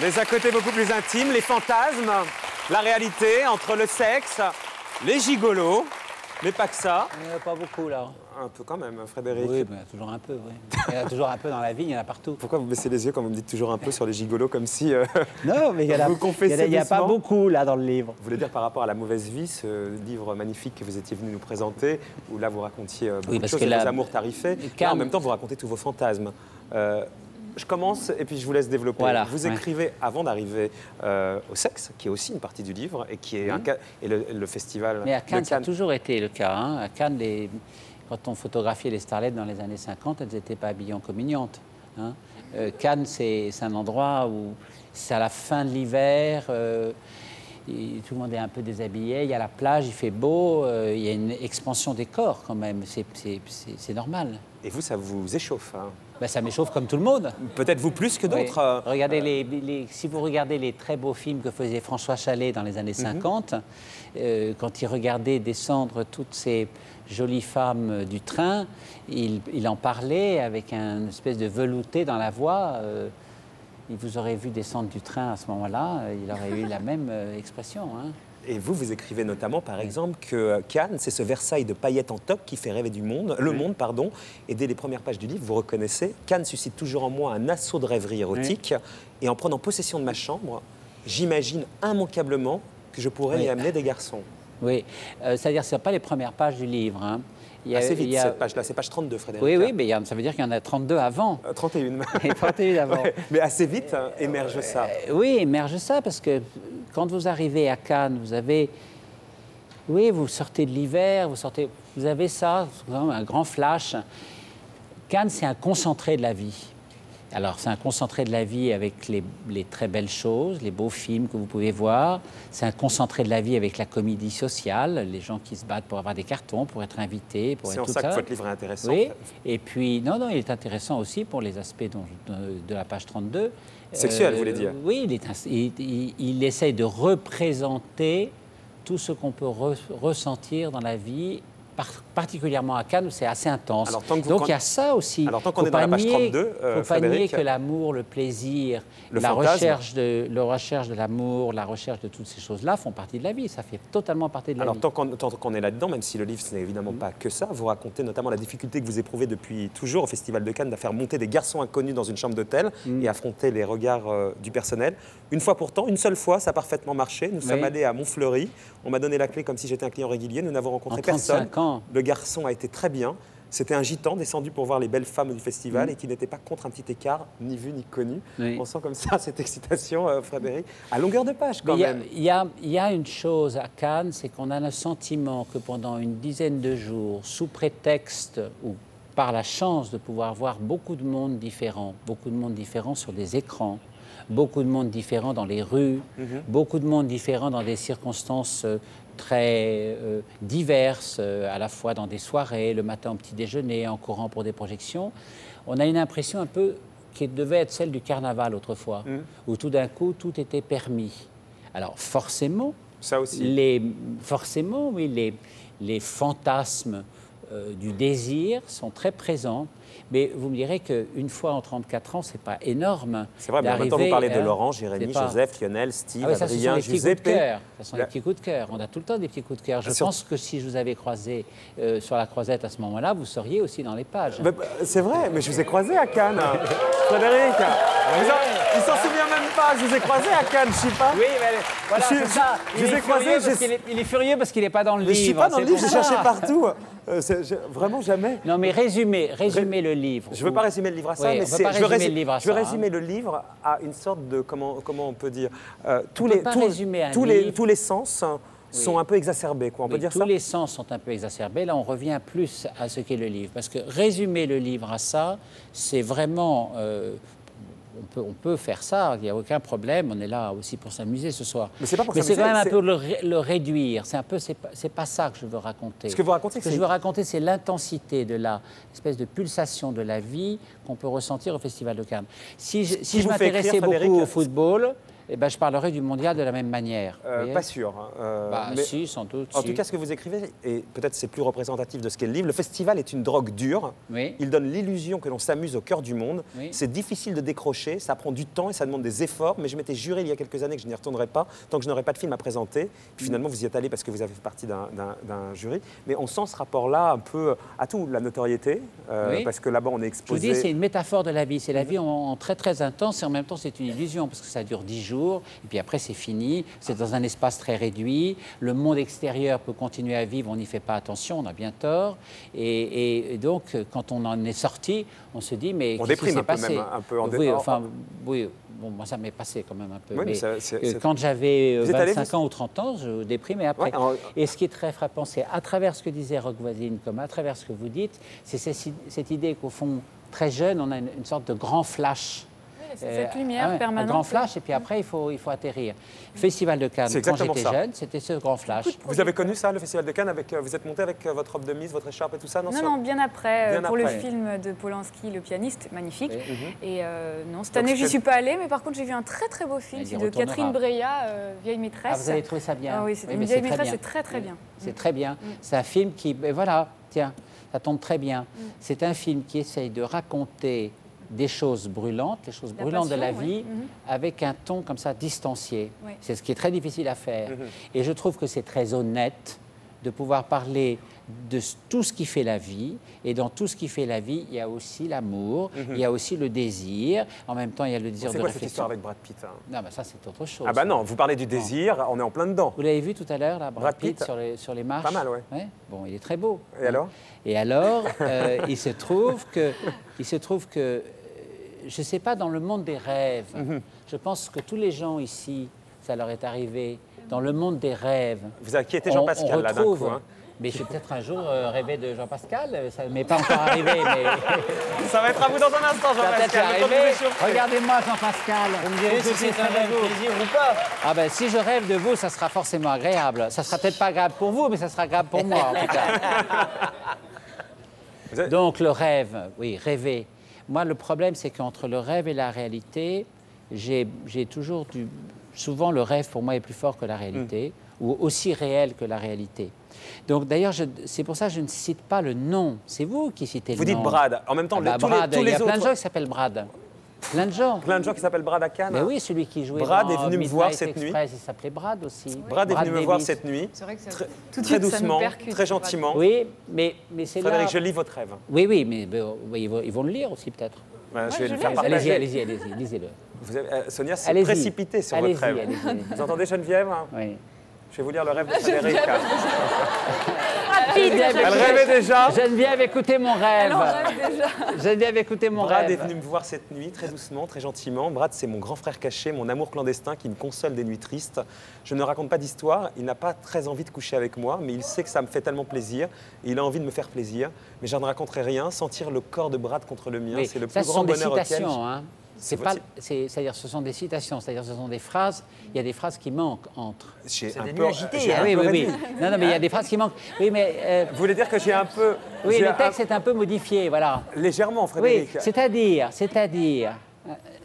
Les à côté beaucoup plus intimes, les fantasmes, la réalité entre le sexe, les gigolos, mais pas que ça. Il n'y en a pas beaucoup, là. Un peu quand même, Frédéric. Oui, mais il y en a toujours un peu, oui. Il y en a toujours un peu dans la vie, il y en a partout. Pourquoi vous baissez les yeux quand vous me dites toujours un peu sur les gigolos, comme si non, mais il y en a, vous confessez il y a pas beaucoup, là, dans le livre. Vous voulez dire par rapport à La Mauvaise Vie, ce livre magnifique que vous étiez venu nous présenter, où là vous racontiez beaucoup de choses, vos amours tarifés, et en même temps vous racontez tous vos fantasmes. Je commence et puis je vous laisse développer. Voilà, vous écrivez avant d'arriver au sexe, qui est aussi une partie du livre et qui est et le festival. Mais à Cannes, de ça a Cannes. toujours été le cas. Hein. À Cannes, quand on photographiait les starlettes dans les années 50, elles n'étaient pas habillées en communiante. Hein. Cannes, c'est un endroit où c'est à la fin de l'hiver. Tout le monde est un peu déshabillé. Il y a la plage, il fait beau. Il y a une expansion des corps quand même. C'est normal. Et vous, ça vous échauffe hein. Ben, ça m'échauffe comme tout le monde. Peut-être vous plus que d'autres. Oui. Regardez si vous regardez les très beaux films que faisait François Chalais dans les années 50, quand il regardait descendre toutes ces jolies femmes du train, il en parlait avec une espèce de velouté dans la voix. Il vous aurait vu descendre du train à ce moment-là, il aurait eu la même expression. Hein. Et vous écrivez notamment, par exemple, que Cannes, c'est ce Versailles de paillettes en toque qui fait rêver le monde, pardon. Et dès les premières pages du livre, vous reconnaissez, Cannes suscite toujours en moi un assaut de rêverie érotique. Et en prenant possession de ma chambre, j'imagine immanquablement que je pourrais y amener des garçons. Oui, c'est-à-dire que ce n'est pas les premières pages du livre. Hein. Assez vite, cette page-là, c'est page 32, Frédéric. Oui, mais ça veut dire qu'il y en a 32 avant. 31. Et 31 avant. Ouais, mais assez vite, émerge ça. Oui, émerge ça, parce que quand vous arrivez à Cannes, vous avez... Oui, vous sortez de l'hiver, vous avez ça, un grand flash. Cannes, c'est un concentré de la vie. Alors, c'est un concentré de la vie avec les très belles choses, les beaux films que vous pouvez voir. C'est un concentré de la vie avec la comédie sociale, les gens qui se battent pour avoir des cartons, pour être invités, pour être tout ça. C'est en ça que votre livre est intéressant. Oui, et puis, non, il est intéressant aussi pour les aspects de la page 32. Sexuel, vous voulez dire? Oui, il essaye de représenter tout ce qu'on peut ressentir dans la vie, particulièrement à Cannes où c'est assez intense. Alors, donc il y a ça aussi. Alors tant qu'on est dans la page 32, il ne faut pas nier que l'amour, le plaisir, la recherche de l'amour, la recherche de toutes ces choses-là font partie de la vie. Ça fait totalement partie de la vie. Alors tant qu'on est là-dedans, même si le livre ce n'est évidemment pas que ça, vous racontez notamment la difficulté que vous éprouvez depuis toujours au Festival de Cannes à faire monter des garçons inconnus dans une chambre d'hôtel et affronter les regards du personnel. Une fois pourtant, une seule fois, ça a parfaitement marché. Nous sommes allés à Montfleury. On m'a donné la clé comme si j'étais un client régulier. Nous n'avons rencontré personne. Le garçon a été très bien. C'était un gitan descendu pour voir les belles femmes du festival et qui n'était pas contre un petit écart, ni vu ni connu. On sent comme ça cette excitation, Frédéric, à longueur de page quand même. Il y a une chose à Cannes, c'est qu'on a le sentiment que pendant une dizaine de jours, sous prétexte ou par la chance de pouvoir voir beaucoup de monde différent sur des écrans, beaucoup de monde différent dans les rues, beaucoup de monde différent dans des circonstances très diverses, à la fois dans des soirées, le matin au petit déjeuner, en courant pour des projections. On a une impression un peu qui devait être celle du carnaval autrefois, où tout d'un coup, tout était permis. Alors forcément, ça aussi. les fantasmes du désir sont très présents. Mais vous me direz qu'une fois en 34 ans, ce n'est pas énorme. C'est vrai, mais en même temps, vous parlez de Laurent, Jérémy, Joseph, Lionel, Steve, Adrien, Giuseppe. Ce sont des petits coups de cœur. On a tout le temps des petits coups de cœur. Je pense que si je vous avais croisé sur la Croisette à ce moment-là, vous seriez aussi dans les pages. C'est vrai, mais je vous ai croisé à Cannes. Frédéric, il s'en souvient même pas. Je vous ai croisé à Cannes, je ne sais pas. Oui, mais voilà, c'est ça. Il est furieux parce qu'il n'est pas dans le livre. Je ne suis pas dans le livre, j'ai cherché partout. Vraiment jamais. Non, mais résumez le livre. Je ne veux pas résumer le livre à ça, mais je veux résumer le livre à une sorte de, comment on peut dire, tous les sens sont un peu exacerbés, quoi. On peut dire ça. Tous les sens sont un peu exacerbés. Là, on revient plus à ce qu'est le livre. Parce que résumer le livre à ça, c'est vraiment... On peut faire ça, il n'y a aucun problème. On est là aussi pour s'amuser ce soir. Mais c'est pas pour s'amuser. C'est quand même un peu le réduire. C'est pas ça que je veux raconter. Ce que vous racontez, je veux raconter, c'est l'intensité de l'espèce de pulsation de la vie qu'on peut ressentir au Festival de Cannes. Si je m'intéressais beaucoup au football, eh ben, je parlerai du mondial de la même manière. Vous voyez? Pas sûr. Mais Si, sans doute. en si. tout cas, ce que vous écrivez, et peut-être c'est plus représentatif de ce qu'est le livre, le festival est une drogue dure. Oui. Il donne l'illusion que l'on s'amuse au cœur du monde. Oui. C'est difficile de décrocher, ça prend du temps et ça demande des efforts. Mais je m'étais juré il y a quelques années que je n'y retournerais pas tant que je n'aurais pas de film à présenter. Puis finalement, vous y êtes allé parce que vous avez fait partie d'un jury. Mais on sent ce rapport-là un peu à tout, la notoriété, Oui. parce que là-bas, on est Je vous exposé. dis, c'est une métaphore de la vie. C'est la vie en très très intense et en même temps c'est une illusion parce que ça dure 10 jours et puis après c'est fini. C'est dans un espace très réduit. Le monde extérieur peut continuer à vivre, on n'y fait pas attention, on a bien tort. Et donc quand on en est sorti, on se dit mais On qu'est-ce qui déprime s'est un peu passé? même, un peu en Oui, dé- enfin oui. Bon, moi ça m'est passé quand même un peu. Oui, mais mais c'est- quand j'avais Vous êtes allé, 25 ans ou 30 ans, je déprimais après. Ouais, alors- Et ce qui est très frappant, c'est à travers ce que disait Roch Voisine, comme à travers ce que vous dites, c'est cette idée qu'au fond, très jeune, on a une sorte de grand flash. C'est cette lumière Un permanente. grand flash, et puis après, il faut atterrir. Festival de Cannes, C'est quand exactement j'étais ça. jeune, c'était ce grand flash. Vous avez connu ça, le Festival de Cannes, avec, vous êtes monté avec votre robe de mise, votre écharpe et tout ça? Non, ça- non, bien après, Bien pour après. le film de Polanski, Le pianiste, magnifique. Oui. Et non, cette Donc, année, j'y c'était- suis pas allée, mais par contre, j'ai vu un très très beau film, Elle y c'est de retournera. Catherine Breillat, Vieille maîtresse. Ah, vous avez trouvé ça bien? Ah oui, c'est mais une vieille très maîtresse, bien. c'est très très Oui, bien. C'est très bien. C'est un film qui, ben voilà, tiens, ça tombe très bien. C'est un film qui essaye de raconter des choses brûlantes, les choses La brûlantes de la passion, oui. vie, avec un ton comme ça distancié. Oui. C'est ce qui est très difficile à faire. Et je trouve que c'est très honnête de pouvoir parler de tout ce qui fait la vie. Et dans tout ce qui fait la vie, il y a aussi l'amour, il y a aussi le désir. En même temps, il y a le désir C'est de quoi cette réflexion. histoire avec Brad Pitt, hein? Non, mais ça, c'est autre chose. Ah bah non, vous parlez du désir, on est en plein dedans. Vous l'avez vu tout à l'heure, là, Brad Brad Pitt, Pitt. sur les marches. Pas mal, ouais. Bon, il est très beau. Et alors? Et alors, il se trouve que, je ne sais pas, dans le monde des rêves, je pense que tous les gens ici, ça leur est arrivé, dans le monde des rêves. Vous avez inquiété Jean-Pascal, là, d'un retrouve- coup, hein. Mais je vais peut-être un jour rêver de Jean-Pascal, ça ne m'est pas encore arrivé, mais Ça va être à vous dans un instant, ça va peut-être Jean-Pascal. Le temps de arriver. vous surprendre. Regardez-moi, Jean-Pascal. Vous me direz si c'est un rêve plaisir ou pas. Ah ben, si je rêve de vous, ça sera forcément agréable. Ça sera peut-être pas agréable pour vous, mais ça sera agréable pour moi, en tout cas. Vous avez- Donc le rêve, oui, rêver. Moi, le problème, c'est qu'entre le rêve et la réalité, j'ai toujours du... Souvent, le rêve, pour moi, est plus fort que la réalité, ou aussi réel que la réalité. Donc, d'ailleurs, c'est pour ça que je ne cite pas le nom. C'est vous qui citez Vous le nom. dites Brad. En même temps, Ah bah, tous Brad, les il y a autres... plein de gens qui s'appellent Brad. Plein de gens. Plein de gens qui s'appellent Brad à Cannes. Mais oui, celui qui jouait Brad dans est venu me Midnight voir cette nuit. Express, il s'appelait Brad aussi. Brad est venu me voir Davis. cette nuit, C'est vrai que ça, très, tout de très suite, ça nous doucement, percute, très Brad. gentiment. Oui, mais c'est là... Frédéric, je lis votre rêve. Oui, oui, mais ils vont le lire aussi, peut-être. Je vais je le faire l'ai. partager. Allez-y, lisez-le. Vous avez- Sonia s'est Allez-y. précipitée sur votre Allez-y, rêve. allez-y. Vous entendez Geneviève? Oui. Je vais vous lire le rêve de Frédéric. Rapide, Elle rêvait déjà. Geneviève, écoutez mon rêve. on rêve déjà. Geneviève, écoutez mon Brad est rêve. venu me voir cette nuit, très doucement, très gentiment. Brad, c'est mon grand frère caché, mon amour clandestin qui me console des nuits tristes. Je ne raconte pas d'histoire, il n'a pas très envie de coucher avec moi, mais il sait que ça me fait tellement plaisir. Et il a envie de me faire plaisir, mais je ne raconterai rien. Sentir le corps de Brad contre le mien, Oui, c'est le ça, plus ce grand sont des bonheur auquel... citations. Hein. C'est C'est pas, votre- c'est-à-dire, ce sont des citations, c'est-à-dire, ce sont des phrases. Il y a des phrases qui manquent entre. J'ai C'est un des peu, nuits agitées, j'ai hein. un Ah oui, peu oui, oui. réduit. Non, non, mais il y a des phrases qui manquent. Oui, mais Vous voulez dire que j'ai un peu... oui, j'ai le texte est un peu modifié, voilà. Légèrement, Oui, Frédéric.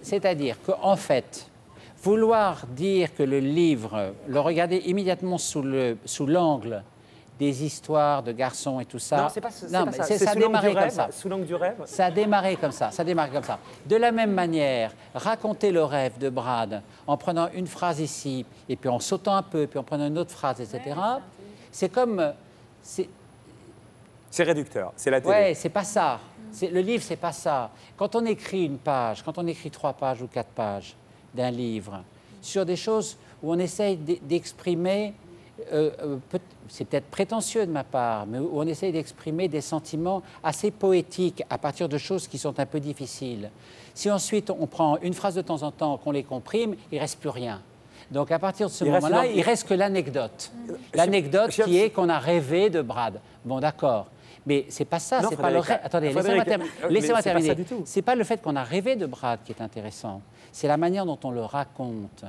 c'est-à-dire qu'en fait, vouloir dire que le livre, le regarder immédiatement sous l'angle des histoires de garçons et tout ça. Non, c'est pas, Non, pas mais ça. ça C'est a sous l'angle du démarré comme rêve. ça. Sous l'angle du rêve. Ça a démarré comme ça, De la même manière, raconter le rêve de Brad en prenant une phrase ici, et puis en sautant un peu, puis en prenant une autre phrase, etc., c'est comme... C'est réducteur, c'est la télé. Ouais, c'est pas ça. Le livre, c'est pas ça. Quand on écrit une page, quand on écrit 3 pages ou 4 pages d'un livre, sur des choses où on essaye d'exprimer, c'est peut-être prétentieux de ma part, mais où on essaye d'exprimer des sentiments assez poétiques à partir de choses qui sont un peu difficiles. Si ensuite on prend une phrase de temps en temps, qu'on les comprime, il ne reste plus rien. Donc à partir de ce Il reste moment-là, une- il reste que l'anecdote. L'anecdote je- qui est qu'on a rêvé de Brad. Bon, d'accord. Mais c'est pas ça, Non, c'est pas le Frédéric, rêve. Attendez, Frédéric, laissez-moi mais terminer. c'est pas ça du tout. C'est pas le fait qu'on a rêvé de Brad qui est intéressant. c'est la manière dont on le raconte.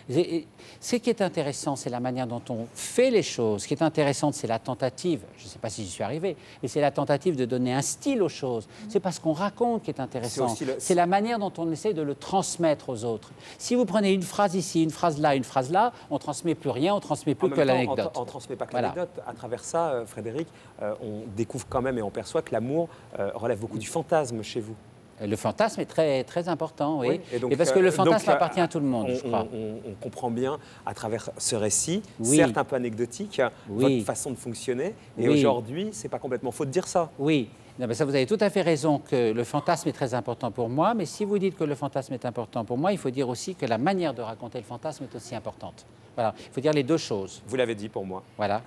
Et ce qui est intéressant, c'est la manière dont on fait les choses. Ce qui est intéressant, c'est la tentative, je ne sais pas si j'y suis arrivé, mais c'est la tentative de donner un style aux choses. C'est parce qu'on raconte qui est intéressant. C'est la manière dont on essaie de le transmettre aux autres. Si vous prenez une phrase ici, une phrase là, on ne transmet plus rien, on ne transmet plus que l'anecdote. On ne transmet pas que l'anecdote. À travers ça, Frédéric, on découvre quand même et on perçoit que l'amour relève beaucoup du fantasme chez vous. Le fantasme est très, très important, oui. Et, donc, et parce que le fantasme appartient à tout le monde, je crois. On comprend bien, à travers ce récit, Oui. certes un peu anecdotique, votre façon de fonctionner. Et aujourd'hui, ce n'est pas complètement faux de dire ça. Oui. Non, mais ça, vous avez tout à fait raison que le fantasme est très important pour moi. Mais si vous dites que le fantasme est important pour moi, il faut dire aussi que la manière de raconter le fantasme est aussi importante. Voilà. Il faut dire les deux choses. Vous l'avez dit pour moi. Voilà.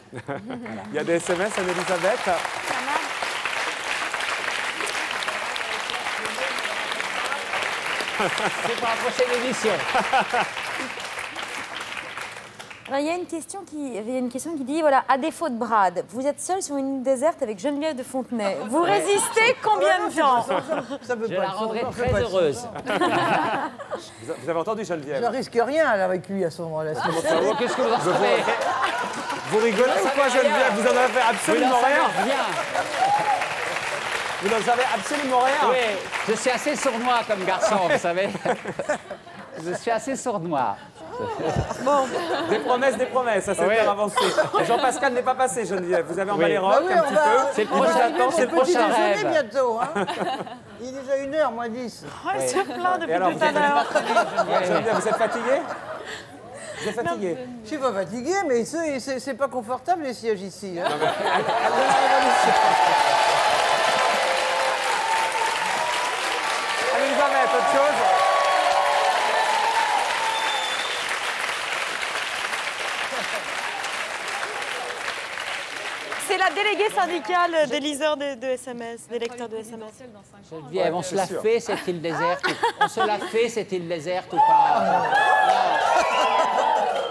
Il y a des SMS, Anne-Elisabeth. C'est pour la prochaine émission. Alors, il y a une question qui dit, voilà, à défaut de Brad, vous êtes seul sur une île déserte avec Geneviève de Fontenay. Vous résistez combien de temps? Je la rendrai très heureuse. Vous avez entendu, Geneviève? Je ne risque rien avec lui à ce moment-là. Qu'est-ce que vous en savez? Vous rigolez ou quoi, Geneviève? Vous en avez absolument rien. Vous n'en savez absolument rien. Oui, je suis assez sournois comme garçon, vous savez. Je suis assez sournois. Bon, des promesses, ça s'est bien avancé. Et Jean-Pascal n'est pas passé, Geneviève. Vous avez emballé rock un petit peu. C'est le prochain, c'est le prochain rêve. Bientôt, hein. Il est déjà 1h moins 10. Elle se plaint depuis alors, tout à l'heure. Geneviève, vous êtes fatiguée? Vous êtes fatiguée? Je suis pas fatigué, mais c'est pas confortable les sièges ici. Hein. Elisabeth, autre chose? C'est la déléguée syndicale des liseurs de SMS, des lecteurs de SMS. Geneviève, on se la fait cette île déserte. On se la fait cette île déserte ou pas? Non.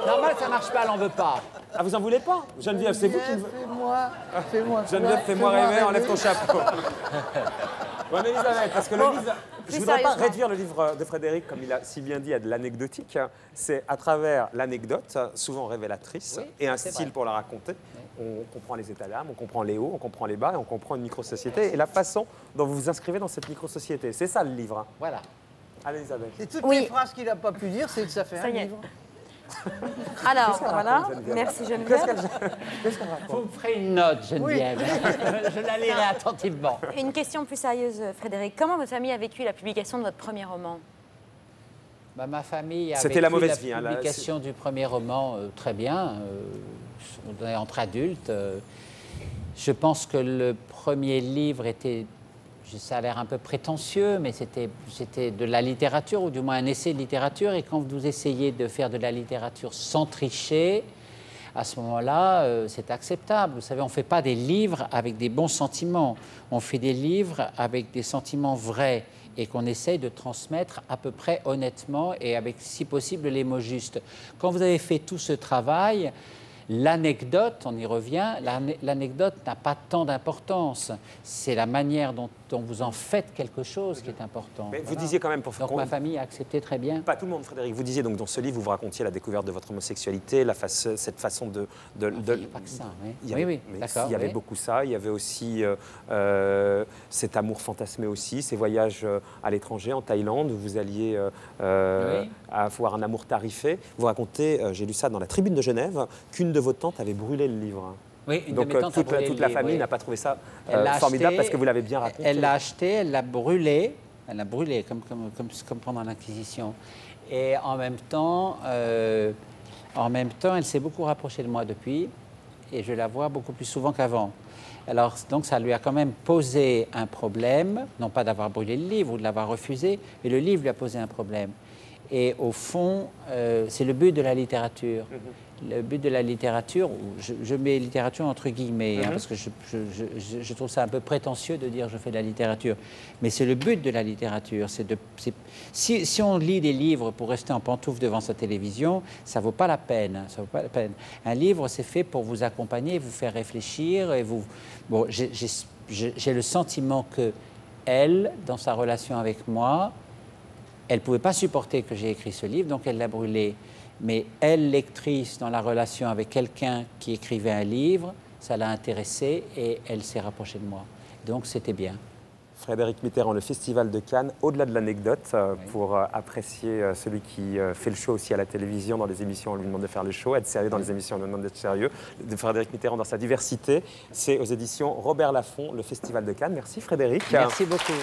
Normal, ça marche pas, elle en veut pas. Ah, vous en voulez pas? Geneviève, c'est vous qui... Fais-moi. Geneviève, fais-moi rêver, enlève ton chapeau. Ouais, mais Elisabeth, parce que le livre... Je ne voudrais pas réduire le livre de Frédéric, comme il a si bien dit, à de l'anecdotique. C'est à travers l'anecdote, souvent révélatrice, et un style pour la raconter. On comprend les états d'âme, on comprend les hauts, on comprend les bas, et on comprend une micro-société et la façon dont vous vous inscrivez dans cette micro-société. C'est ça le livre. Voilà. Allez, Elisabeth. Et toutes les phrases qu'il n'a pas pu dire, c'est que ça fait un livre. Alors, voilà. Merci Geneviève. Vous me ferez une note, Geneviève. Je la lirai attentivement. Une question plus sérieuse, Frédéric. Comment votre famille a vécu la publication de votre premier roman? Bah, ma famille a C'était vécu la mauvaise vie. La publication du premier roman très bien. On est entre adultes. Je pense que le premier livre était... Ça a l'air un peu prétentieux, mais c'était de la littérature, ou du moins un essai de littérature. Et quand vous essayez de faire de la littérature sans tricher, à ce moment-là, c'est acceptable. Vous savez, on ne fait pas des livres avec des bons sentiments. On fait des livres avec des sentiments vrais et qu'on essaye de transmettre à peu près honnêtement et avec, si possible, les mots justes. Quand vous avez fait tout ce travail, l'anecdote, on y revient, l'anecdote n'a pas tant d'importance. C'est la manière dont vous en faites quelque chose qui est important. Mais vous disiez quand même... Donc ma famille a accepté très bien. Pas tout le monde, Frédéric. Vous disiez donc dans ce livre, vous racontiez la découverte de votre homosexualité, cette façon de... Il n'y a pas que ça, oui. Oui, d'accord. Il y avait beaucoup ça. Il y avait aussi cet amour fantasmé aussi, ces voyages à l'étranger, en Thaïlande, où vous alliez avoir un amour tarifé. Vous racontez, j'ai lu ça dans la Tribune de Genève, qu'une de vos tantes avait brûlé le livre. Oui, donc toute la famille n'a pas trouvé ça formidable parce que vous l'avez bien raconté. Elle l'a acheté, elle l'a brûlé, comme pendant l'Inquisition. Et en même temps, elle s'est beaucoup rapprochée de moi depuis, et je la vois beaucoup plus souvent qu'avant. Alors, donc, ça lui a quand même posé un problème, non pas d'avoir brûlé le livre ou de l'avoir refusé, mais le livre lui a posé un problème. Et au fond, c'est le but de la littérature. Le but de la littérature, je mets littérature entre guillemets, parce que je trouve ça un peu prétentieux de dire je fais de la littérature. Mais c'est le but de la littérature. Si on lit des livres pour rester en pantoufle devant sa télévision, ça ne vaut pas la peine. Ça vaut pas la peine. Un livre, c'est fait pour vous accompagner, vous faire réfléchir. Et bon, j'ai le sentiment que elle, dans sa relation avec moi, Elle ne pouvait pas supporter que j'ai écrit ce livre, donc elle l'a brûlé. Mais elle, lectrice, dans la relation avec quelqu'un qui écrivait un livre, ça l'a intéressée et elle s'est rapprochée de moi. Donc c'était bien. Frédéric Mitterrand, le Festival de Cannes, au-delà de l'anecdote, pour apprécier celui qui fait le show aussi à la télévision, dans les émissions, on lui demande de faire le show, être sérieux dans les émissions, on lui demande d'être sérieux. De Frédéric Mitterrand dans sa diversité, c'est aux éditions Robert Laffont, le Festival de Cannes. Merci Frédéric. Merci beaucoup.